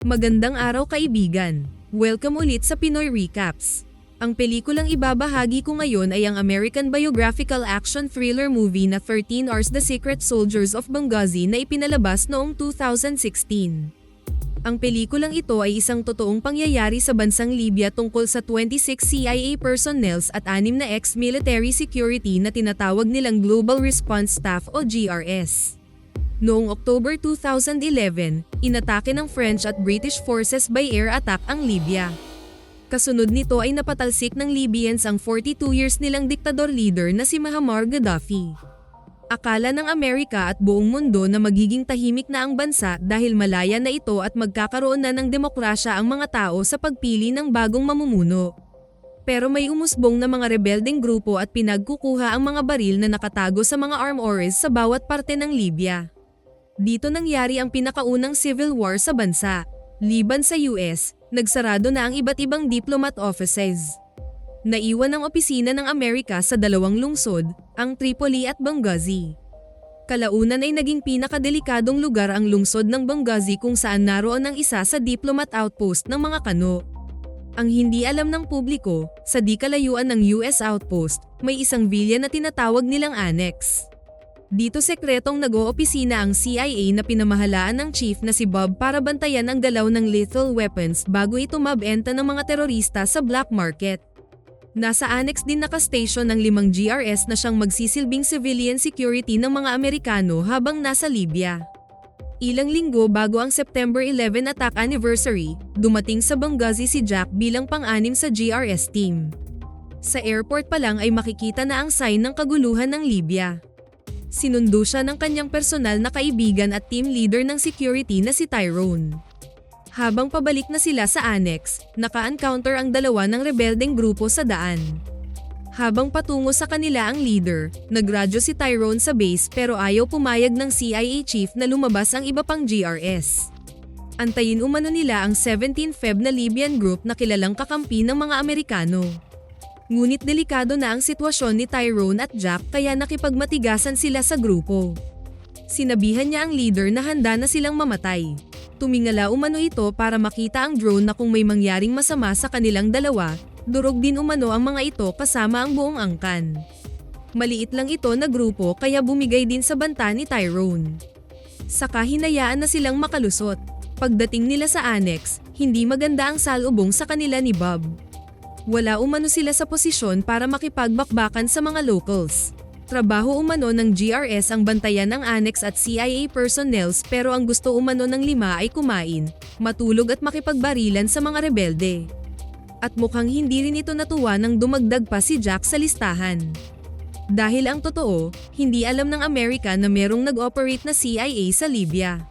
Magandang araw kaibigan! Welcome ulit sa Pinoy Recaps. Ang pelikulang ibabahagi ko ngayon ay ang American biographical action thriller movie na 13 Hours The Secret Soldiers of Benghazi na ipinalabas noong 2016. Ang pelikulang ito ay isang totoong pangyayari sa bansang Libya tungkol sa 26 CIA personnels at 6 na ex-military security na tinatawag nilang Global Response Staff o GRS. Noong October 2011, inatake ng French at British forces by air attack ang Libya. Kasunod nito ay napatalsik ng Libyans ang 42 years nilang diktador leader na si Muammar Gaddafi. Akala ng Amerika at buong mundo na magiging tahimik na ang bansa dahil malaya na ito at magkakaroon na ng demokrasya ang mga tao sa pagpili ng bagong mamumuno. Pero may umusbong na mga rebeldeng grupo at pinagkukuha ang mga baril na nakatago sa mga armories sa bawat parte ng Libya. Dito nangyari ang pinakaunang civil war sa bansa. Liban sa US, nagsarado na ang iba't ibang diplomat offices. Naiwan ang opisina ng Amerika sa dalawang lungsod, ang Tripoli at Benghazi. Kalaunan ay naging pinakadelikadong lugar ang lungsod ng Benghazi kung saan naroon ang isa sa diplomat outpost ng mga Kano. Ang hindi alam ng publiko, sa di kalayuan ng US outpost, may isang villa na tinatawag nilang annex. Dito sekretong nag-oopisina ang CIA na pinamahalaan ng chief na si Bob para bantayan ang galaw ng lethal weapons bago ito mabenta ng mga terorista sa black market. Nasa annex din nakastation ng 5 GRS na siyang magsisilbing civilian security ng mga Amerikano habang nasa Libya. Ilang linggo bago ang September 11 attack anniversary, dumating sa Benghazi si Jack bilang pang-anim sa GRS team. Sa airport pa lang ay makikita na ang sign ng kaguluhan ng Libya. Sinundo siya ng kanyang personal na kaibigan at team leader ng security na si Tyrone. Habang pabalik na sila sa annex, naka-encounter ang dalawa ng rebeldeng grupo sa daan. Habang patungo sa kanila ang leader, nagradyo si Tyrone sa base pero ayaw pumayag ng CIA chief na lumabas ang iba pang GRS. Antayin umano nila ang 17 Feb na Libyan group na kilalang kakampi ng mga Amerikano. Ngunit delikado na ang sitwasyon ni Tyrone at Jack kaya nakipagmatigasan sila sa grupo. Sinabihan niya ang leader na handa na silang mamatay. Tumingala umano ito para makita ang drone na kung may mangyaring masama sa kanilang dalawa, durog din umano ang mga ito kasama ang buong angkan. Maliit lang ito na grupo kaya bumigay din sa banta ni Tyrone. Saka hinayaan na silang makalusot. Pagdating nila sa annex, hindi maganda ang salubong sa kanila ni Bob. Wala umano sila sa posisyon para makipagbakbakan sa mga locals. Trabaho umano ng GRS ang bantayan ng annex at CIA personnels pero ang gusto umano ng 5 ay kumain, matulog at makipagbarilan sa mga rebelde. At mukhang hindi rin ito natuwa nang dumagdag pa si Jack sa listahan. Dahil ang totoo, hindi alam ng Amerika na merong nag-operate na CIA sa Libya.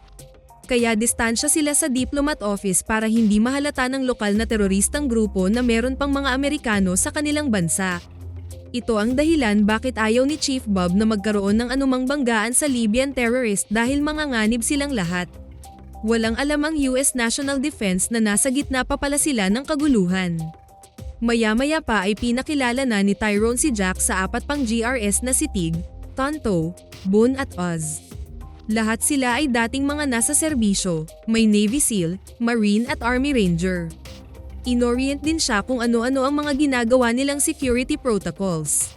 Kaya distansya sila sa diplomat office para hindi mahalata ng lokal na teroristang grupo na meron pang mga Amerikano sa kanilang bansa. Ito ang dahilan bakit ayaw ni Chief Bob na magkaroon ng anumang banggaan sa Libyan terrorist dahil manganganib silang lahat. Walang alam ang US National Defense na nasa gitna pa pala sila ng kaguluhan. Maya-maya pa ay pinakilala na ni Tyrone si Jack sa 4 pang GRS na si Tig, Tonto, Boone at Oz. Lahat sila ay dating mga nasa serbisyo, may Navy SEAL, Marine at Army Ranger. Inorient din siya kung ano-ano ang mga ginagawa nilang security protocols.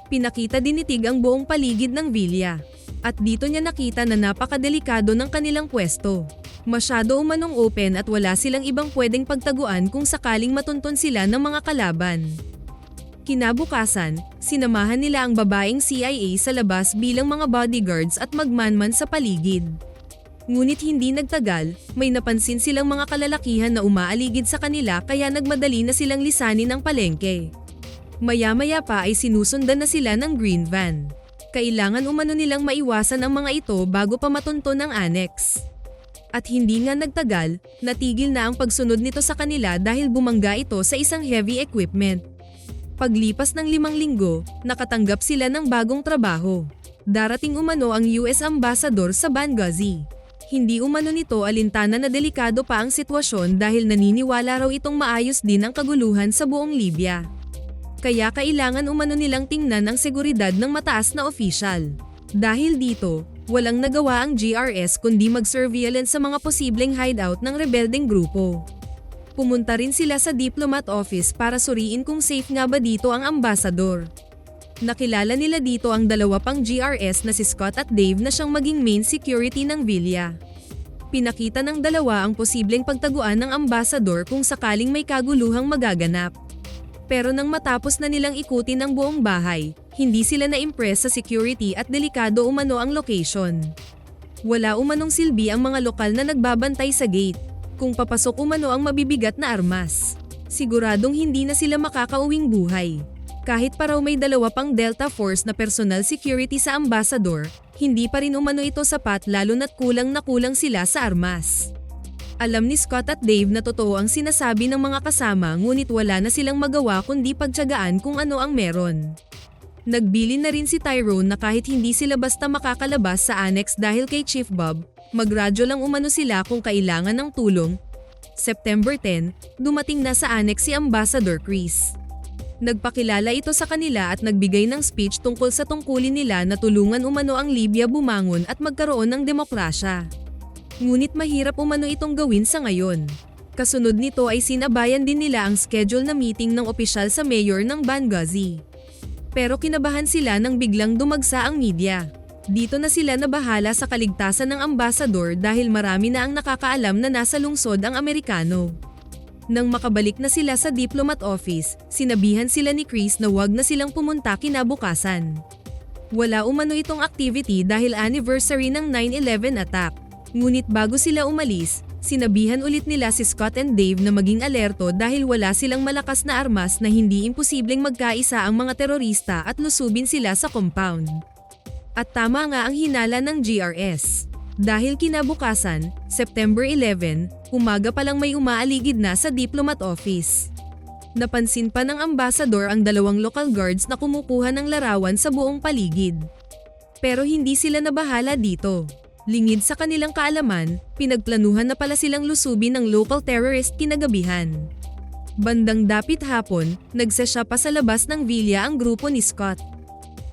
Pinakita din ni Tig ang buong paligid ng villa. At dito niya nakita na napakadelikado ng kanilang pwesto. Masyado umanong open at wala silang ibang pwedeng pagtaguan kung sakaling matuntun sila ng mga kalaban. Kinabukasan, sinamahan nila ang babaeng CIA sa labas bilang mga bodyguards at magmanman sa paligid. Ngunit hindi nagtagal, may napansin silang mga kalalakihan na umaaligid sa kanila kaya nagmadali na silang lisanin ang palengke. Maya-maya pa ay sinusundan na sila ng green van. Kailangan umano nilang maiwasan ang mga ito bago pa matunton ang annex. At hindi nga nagtagal, natigil na ang pagsunod nito sa kanila dahil bumangga ito sa isang heavy equipment. Paglipas ng 5 linggo, nakatanggap sila ng bagong trabaho. Darating umano ang US Ambassador sa Benghazi. Hindi umano nito alintana na delikado pa ang sitwasyon dahil naniniwala raw itong maayos din ang kaguluhan sa buong Libya. Kaya kailangan umano nilang tingnan ang seguridad ng mataas na opisyal. Dahil dito, Walang nagawa ang GRS kundi mag-surveillance sa mga posibleng hideout ng rebeldeng grupo. Pumunta rin sila sa diplomat office para suriin kung safe nga ba dito ang ambasador. Nakilala nila dito ang dalawa pang GRS na si Scott at Dave na siyang maging main security ng villa. Pinakita ng dalawa ang posibleng pagtaguan ng ambasador kung sakaling may kaguluhang magaganap. Pero nang matapos na nilang ikutin ang buong bahay, hindi sila na-impress sa security at delikado umano ang location. Wala umanong silbi ang mga lokal na nagbabantay sa gate. Kung papasok umano ang mabibigat na armas, siguradong hindi na sila makakauwing buhay. Kahit pa raw may dalawa pang Delta Force na personal security sa ambasador, hindi pa rin umano ito sapat lalo na't kulang na kulang sila sa armas. Alam ni Scott at Dave na totoo ang sinasabi ng mga kasama ngunit wala na silang magawa kundi pagtiyagaan kung ano ang meron. Nagbilin na rin si Tyrone na kahit hindi sila basta makakalabas sa annex dahil kay Chief Bob, magradyo lang umano sila kung kailangan ng tulong. September 10, dumating na sa annex si Ambassador Chris. Nagpakilala ito sa kanila at nagbigay ng speech tungkol sa tungkulin nila na tulungan umano ang Libya bumangon at magkaroon ng demokrasya. Ngunit mahirap umano itong gawin sa ngayon. Kasunod nito ay sinabayan din nila ang schedule na meeting ng opisyal sa mayor ng Benghazi. Pero kinabahan sila nang biglang dumagsa ang media. Dito na sila nabahala sa kaligtasan ng ambasador dahil marami na ang nakakaalam na nasa lungsod ang Amerikano. Nang makabalik na sila sa diplomat office, sinabihan sila ni Chris na wag na silang pumunta kinabukasan. Wala umano itong activity dahil anniversary ng 9/11 attack. Ngunit bago sila umalis, sinabihan ulit nila si Scott and Dave na maging alerto dahil wala silang malakas na armas na hindi imposibleng magkaisa ang mga terorista at lusubin sila sa compound. At tama nga ang hinala ng GRS. Dahil kinabukasan, September 11, umaga pa lang may umaaligid na sa diplomat office. Napansin pa ng ambasador ang dalawang local guards na kumukuha ng larawan sa buong paligid. Pero hindi sila nabahala dito. Lingid sa kanilang kaalaman, pinagplanuhan na pala silang lusubin ng local terrorist kinagabihan. Bandang dapit hapon, nagsasya pa sa labas ng villa ang grupo ni Scott.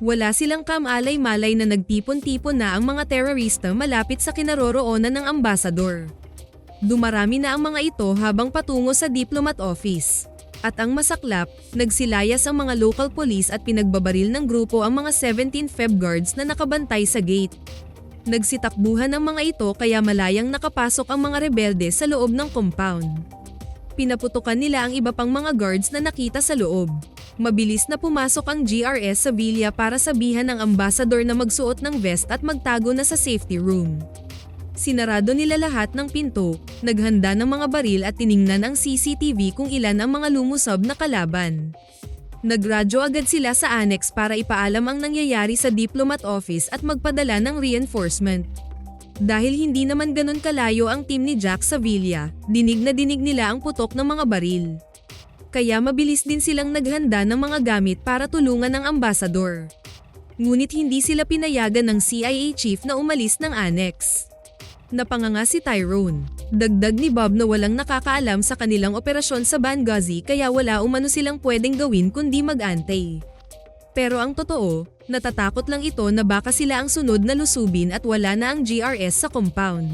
Wala silang kamalay-malay na nagtipon-tipon na ang mga terorista malapit sa kinaroroonan ng ambasador. Dumarami na ang mga ito habang patungo sa diplomat office. At ang masaklap, nagsilayas ang mga local police at pinagbabaril ng grupo ang mga 17 Feb guards na nakabantay sa gate. Nagsitakbuhan ang mga ito kaya malayang nakapasok ang mga rebelde sa loob ng compound. Pinaputukan nila ang iba pang mga guards na nakita sa loob. Mabilis na pumasok ang GRS sa villa para sabihan ng ambasador na magsuot ng vest at magtago na sa safety room. Sinarado nila lahat ng pinto, naghanda ng mga baril at tiningnan ang CCTV kung ilan ang mga lumusob na kalaban. Nagradyo agad sila sa annex para ipaalam ang nangyayari sa diplomat office at magpadala ng reinforcement. Dahil hindi naman ganun kalayo ang team ni Jack sa villa, dinig na dinig nila ang putok ng mga baril. Kaya mabilis din silang naghanda ng mga gamit para tulungan ang ambasador. Ngunit hindi sila pinayagan ng CIA chief na umalis ng annex. Napanganga si Tyrone. Dagdag ni Bob na walang nakakaalam sa kanilang operasyon sa Benghazi kaya wala umano silang pwedeng gawin kundi mag-antay. Pero ang totoo, natatakot lang ito na baka sila ang sunod na lusubin at wala na ang GRS sa compound.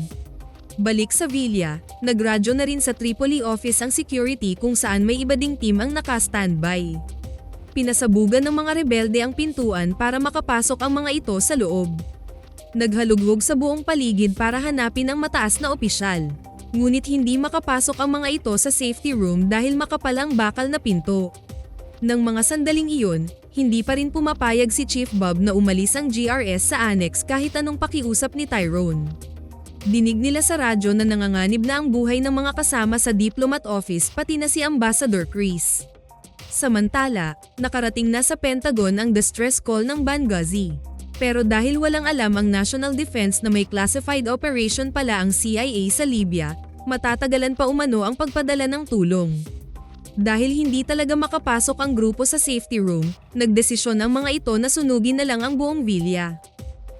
Balik sa villa, nagradyo na rin sa Tripoli office ang security kung saan may iba ding team ang naka-standby. Pinasabugan ng mga rebelde ang pintuan para makapasok ang mga ito sa loob. Naghalugog sa buong paligid para hanapin ang mataas na opisyal. Ngunit hindi makapasok ang mga ito sa safety room dahil makapal ang bakal na pinto. Nang mga sandaling iyon, hindi pa rin pumapayag si Chief Bob na umalis ang GRS sa annex kahit anong pakiusap ni Tyrone. Dinig nila sa radyo na nanganganib na ang buhay ng mga kasama sa diplomat office pati na si Ambassador Chris. Samantala, nakarating na sa Pentagon ang distress call ng Benghazi. Pero dahil walang alam ang National Defense na may classified operation pala ang CIA sa Libya, matatagalan pa umano ang pagpadala ng tulong. Dahil hindi talaga makapasok ang grupo sa safety room, nagdesisyon ang mga ito na sunugin na lang ang buong villa.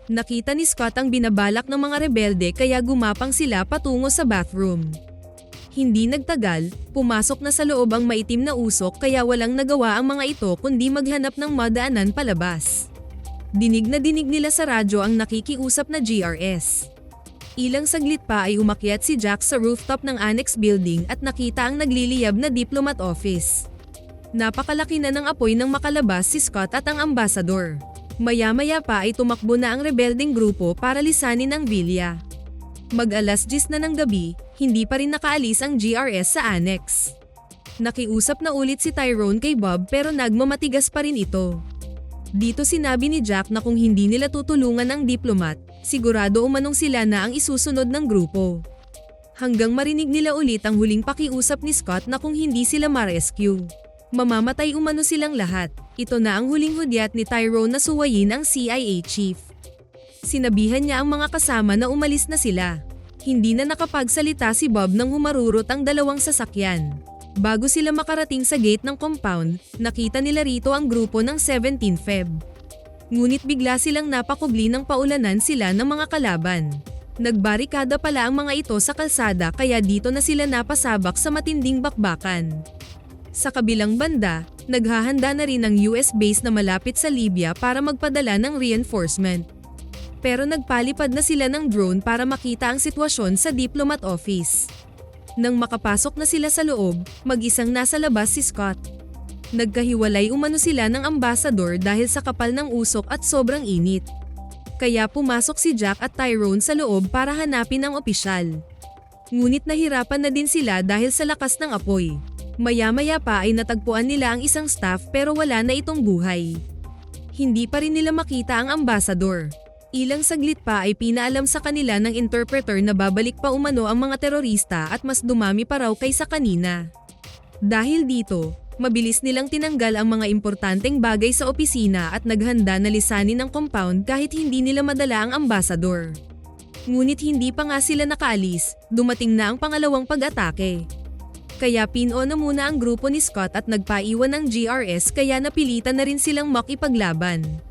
Nakita ni Scott ang binabalak ng mga rebelde kaya gumapang sila patungo sa bathroom. Hindi nagtagal, pumasok na sa loob ang maitim na usok kaya walang nagawa ang mga ito kundi maghanap ng madaanan palabas. Dinig na dinig nila sa radyo ang nakikiusap na GRS. Ilang saglit pa ay umakyat si Jack sa rooftop ng annex building at nakita ang nagliliyab na diplomat office. Napakalaki na ng apoy nang makalabas si Scott at ang ambasador. Maya-maya pa ay tumakbo na ang rebelding grupo para lisanin ang villa. Mag-alas 10 na ng gabi, hindi pa rin nakaalis ang GRS sa annex. Nakiusap na ulit si Tyrone kay Bob pero nagmamatigas pa rin ito. Dito sinabi ni Jack na kung hindi nila tutulungan ang diplomat, sigurado umanong sila na ang isusunod ng grupo. Hanggang marinig nila ulit ang huling pakiusap ni Scott na kung hindi sila ma-rescue, mamamatay umano silang lahat. Ito na ang huling hudyat ni Tyrone na suwayin ang CIA chief. Sinabihan niya ang mga kasama na umalis na sila. Hindi na nakapagsalita si Bob nang humarurot ang dalawang sasakyan. Bago sila makarating sa gate ng compound, nakita nila rito ang grupo ng 17 Feb. Ngunit bigla silang napakubli ng paulanan sila ng mga kalaban. Nagbarikada pala ang mga ito sa kalsada kaya dito na sila napasabak sa matinding bakbakan. Sa kabilang banda, naghahanda na rin ang US base na malapit sa Libya para magpadala ng reinforcement. Pero nagpalipad na sila ng drone para makita ang sitwasyon sa diplomat office. Nang makapasok na sila sa loob, mag-isang nasa labas si Scott. Nagkahiwalay umano sila ng ambasador dahil sa kapal ng usok at sobrang init. Kaya pumasok si Jack at Tyrone sa loob para hanapin ang opisyal. Ngunit nahirapan na din sila dahil sa lakas ng apoy. Maya-maya pa ay natagpuan nila ang isang staff pero wala na itong buhay. Hindi pa rin nila makita ang ambasador. Ilang saglit pa ay pinaalam sa kanila ng interpreter na babalik pa umano ang mga terorista at mas dumami pa raw kaysa kanina. Dahil dito, mabilis nilang tinanggal ang mga importanteng bagay sa opisina at naghanda na lisanin ang compound kahit hindi nila madala ang ambasador. Ngunit hindi pa nga sila nakaalis, dumating na ang pangalawang pag-atake. Kaya pinuna muna ang grupo ni Scott at nagpaiwan ng GRS kaya napilitan na rin silang makipaglaban.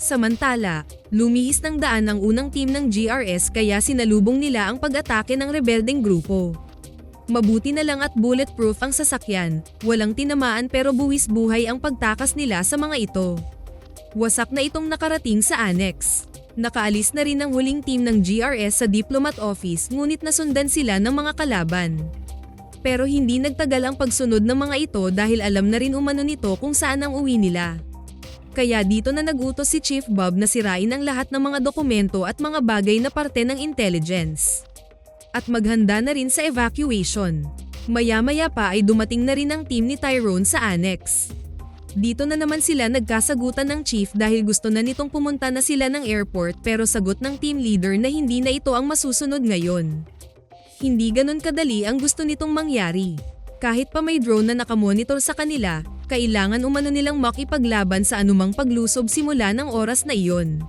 Samantala, lumihis ng daan ang unang team ng GRS kaya sinalubong nila ang pag-atake ng rebelding grupo. Mabuti na lang at bulletproof ang sasakyan, walang tinamaan pero buwis buhay ang pagtakas nila sa mga ito. Wasak na itong nakarating sa annex. Nakaalis na rin ang huling team ng GRS sa diplomat office ngunit nasundan sila ng mga kalaban. Pero hindi nagtagal ang pagsunod ng mga ito dahil alam na rin umano nito kung saan ang uwi nila. Kaya dito na nagutos si Chief Bob na sirain ang lahat ng mga dokumento at mga bagay na parte ng intelligence. At maghanda na rin sa evacuation. Maya-maya pa ay dumating na rin ang team ni Tyrone sa annex. Dito na naman sila nagkasagutan ng chief dahil gusto na nitong pumunta na sila ng airport pero sagot ng team leader na hindi na ito ang masusunod ngayon. Hindi ganun kadali ang gusto nitong mangyari. Kahit pa may drone na nakamonitor sa kanila, kailangan umano nilang makipaglaban sa anumang paglusob simula ng oras na iyon.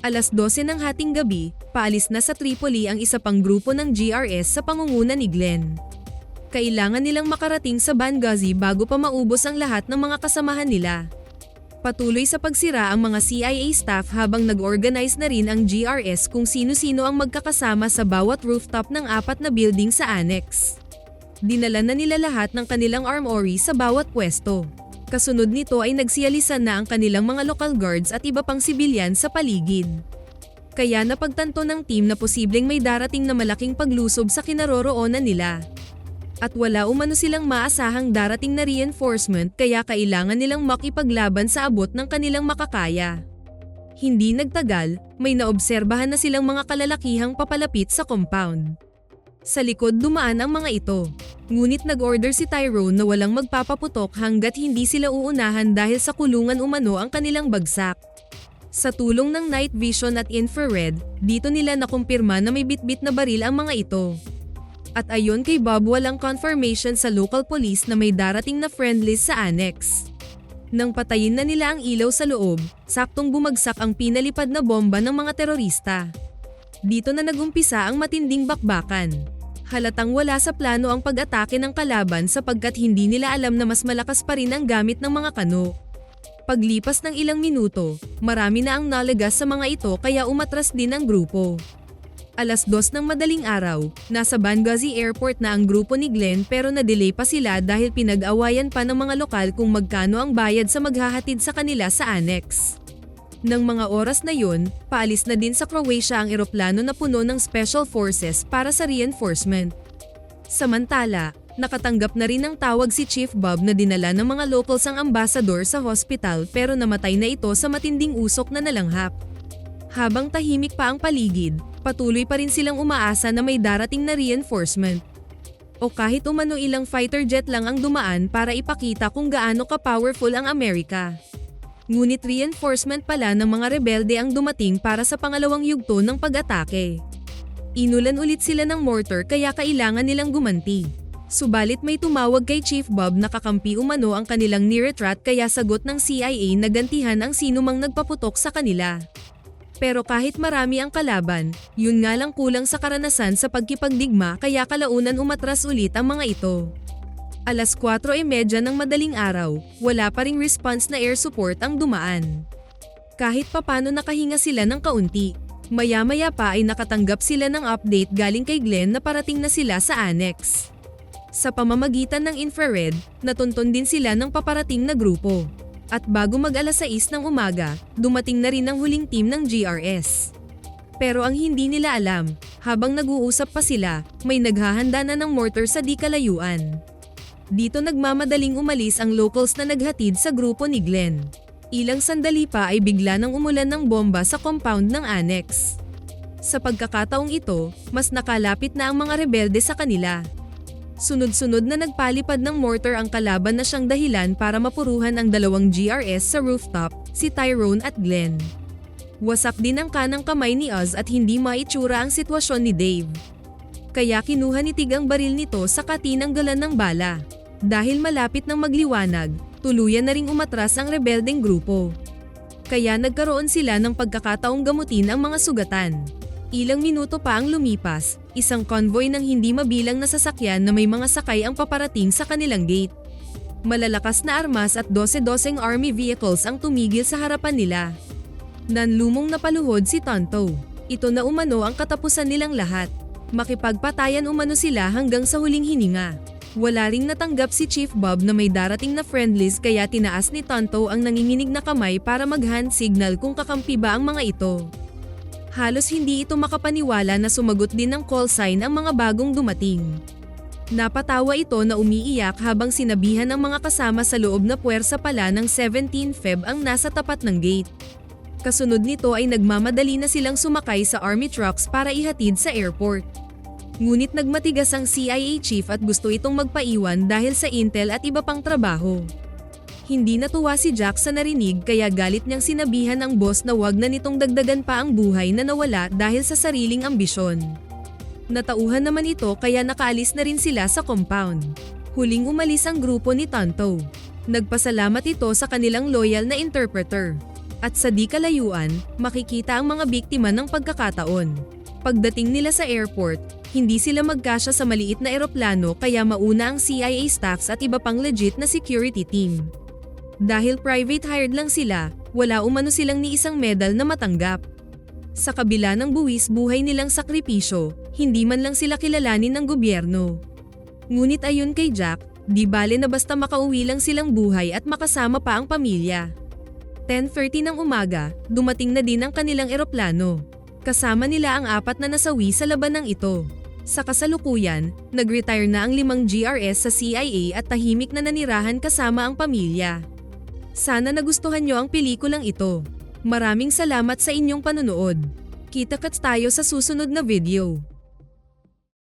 Alas 12 ng hating gabi, paalis na sa Tripoli ang isa pang grupo ng GRS sa pangunguna ni Glenn. Kailangan nilang makarating sa Benghazi bago pa maubos ang lahat ng mga kasamahan nila. Patuloy sa pagsira ang mga CIA staff habang nag-organize na rin ang GRS kung sino-sino ang magkakasama sa bawat rooftop ng 4 na building sa annex. Dinala na nila lahat ng kanilang armory sa bawat pwesto. Kasunod nito ay nagsiyalisan na ang kanilang mga local guards at iba pang sibilyan sa paligid. Kaya napagtanto ng team na posibleng may darating na malaking paglusob sa kinaroroonan nila. At wala umano silang maasahang darating na reinforcement kaya kailangan nilang makipaglaban sa abot ng kanilang makakaya. Hindi nagtagal, may naobserbahan na silang mga kalalakihang papalapit sa compound. Sa likod dumaan ang mga ito. Ngunit nag-order si Tyrone na walang magpapaputok hanggat hindi sila uunahan dahil sa kulungan umano ang kanilang bagsak. Sa tulong ng night vision at infrared, dito nila nakumpirma na may bitbit na baril ang mga ito. At ayon kay Bob walang confirmation sa local police na may darating na friend list sa annex. Nang patayin na nila ang ilaw sa loob, saktong bumagsak ang pinalipad na bomba ng mga terorista. Dito na nagumpisa ang matinding bakbakan. Halatang wala sa plano ang pag-atake ng kalaban sapagkat hindi nila alam na mas malakas pa rin ang gamit ng mga kano. Paglipas ng ilang minuto, marami na ang nalagas sa mga ito kaya umatras din ang grupo. Alas 2 ng madaling araw, nasa Benghazi Airport na ang grupo ni Glenn pero na-delay pa sila dahil pinag-awayan pa ng mga lokal kung magkano ang bayad sa maghahatid sa kanila sa annex. Nang mga oras na yun, paalis na din sa Croatia ang eroplano na puno ng Special Forces para sa reinforcement. Samantala, nakatanggap na rin ng tawag si Chief Bob na dinala ng mga locals ang ambassador sa hospital pero namatay na ito sa matinding usok na nalanghap. Habang tahimik pa ang paligid, patuloy pa rin silang umaasa na may darating na reinforcement. O kahit umano ilang fighter jet lang ang dumaan para ipakita kung gaano ka-powerful ang Amerika. Ngunit reinforcement pala ng mga rebelde ang dumating para sa pangalawang yugto ng pag-atake. Inulan ulit sila ng mortar kaya kailangan nilang gumanti. Subalit may tumawag kay Chief Bob na kakampi umano ang kanilang ni-retreat kaya sagot ng CIA na gantihan ang sinumang nagpaputok sa kanila. Pero kahit marami ang kalaban, yun nga lang kulang sa karanasan sa pagkipagdigma kaya kalaunan umatras ulit ang mga ito. Alas 4:30 ng madaling araw, wala pa ring response na air support ang dumaan. Kahit papano nakahinga sila ng kaunti, maya-maya pa ay nakatanggap sila ng update galing kay Glenn na parating na sila sa annex. Sa pamamagitan ng infrared, natuntun din sila ng paparating na grupo. At bago mag-alas 6 ng umaga, dumating na rin ang huling team ng GRS. Pero ang hindi nila alam, habang nag-uusap pa sila, may naghahanda na ng mortar sa di kalayuan. Dito nagmamadaling umalis ang locals na naghatid sa grupo ni Glenn. Ilang sandali pa ay bigla nang umulan ng bomba sa compound ng annex. Sa pagkakataong ito, mas nakalapit na ang mga rebelde sa kanila. Sunod-sunod na nagpalipad ng mortar ang kalaban na siyang dahilan para mapuruhan ang dalawang GRS sa rooftop, si Tyrone at Glenn. Wasak din ang kanang kamay ni Oz at hindi maitsura ang sitwasyon ni Dave. Kaya kinuha ni Tig ang baril nito sa katinanggalan ng bala. Dahil malapit nang magliwanag, tuluyan na ring umatras ang rebeldeng grupo. Kaya nagkaroon sila ng pagkakataong gamutin ang mga sugatan. Ilang minuto pa ang lumipas, isang convoy ng hindi mabilang na sasakyan na may mga sakay ang paparating sa kanilang gate. Malalakas na armas at 12-12 army vehicles ang tumigil sa harapan nila. Nanlumong napaluhod si Tonto. Ito na umano ang katapusan nilang lahat. Makipagpatayan umano sila hanggang sa huling hininga. Wala ring natanggap si Chief Bob na may darating na friend list kaya tinaas ni Tonto ang nanginginig na kamay para mag-hand signal kung kakampi ba ang mga ito. Halos hindi ito makapaniwala na sumagot din ng call sign ang mga bagong dumating. Napatawa ito na umiiyak habang sinabihan ng mga kasama sa loob na puwersa pala ng 17 Feb ang nasa tapat ng gate. Kasunod nito ay nagmamadali na silang sumakay sa army trucks para ihatid sa airport. Ngunit nagmatigas ang CIA chief at gusto itong magpaiwan dahil sa intel at iba pang trabaho. Hindi natuwa si Jack sa narinig kaya galit niyang sinabihan ang boss na wag na nitong dagdagan pa ang buhay na nawala dahil sa sariling ambisyon. Natauhan naman ito kaya nakaalis na rin sila sa compound. Huling umalis ang grupo ni Tonto. Nagpasalamat ito sa kanilang loyal na interpreter. At sa di kalayuan, makikita ang mga biktima ng pagkakataon. Pagdating nila sa airport, hindi sila magkasya sa maliit na eroplano kaya mauna ang CIA staffs at iba pang legit na security team. Dahil private hired lang sila, wala umano silang ni isang medal na matanggap. Sa kabila ng buwis buhay nilang sakripisyo, hindi man lang sila kilalanin ng gobyerno. Ngunit ayon kay Jack, di bale na basta makauwi lang silang buhay at makasama pa ang pamilya. 10:30 ng umaga, dumating na din ang kanilang eroplano. Kasama nila ang 4 na nasawi sa labanang ito. Sa kasalukuyan, nag-retire na ang 5 GRS sa CIA at tahimik na nanirahan kasama ang pamilya. Sana nagustuhan nyo ang pelikulang ito. Maraming salamat sa inyong panonood. Kita-kits tayo sa susunod na video.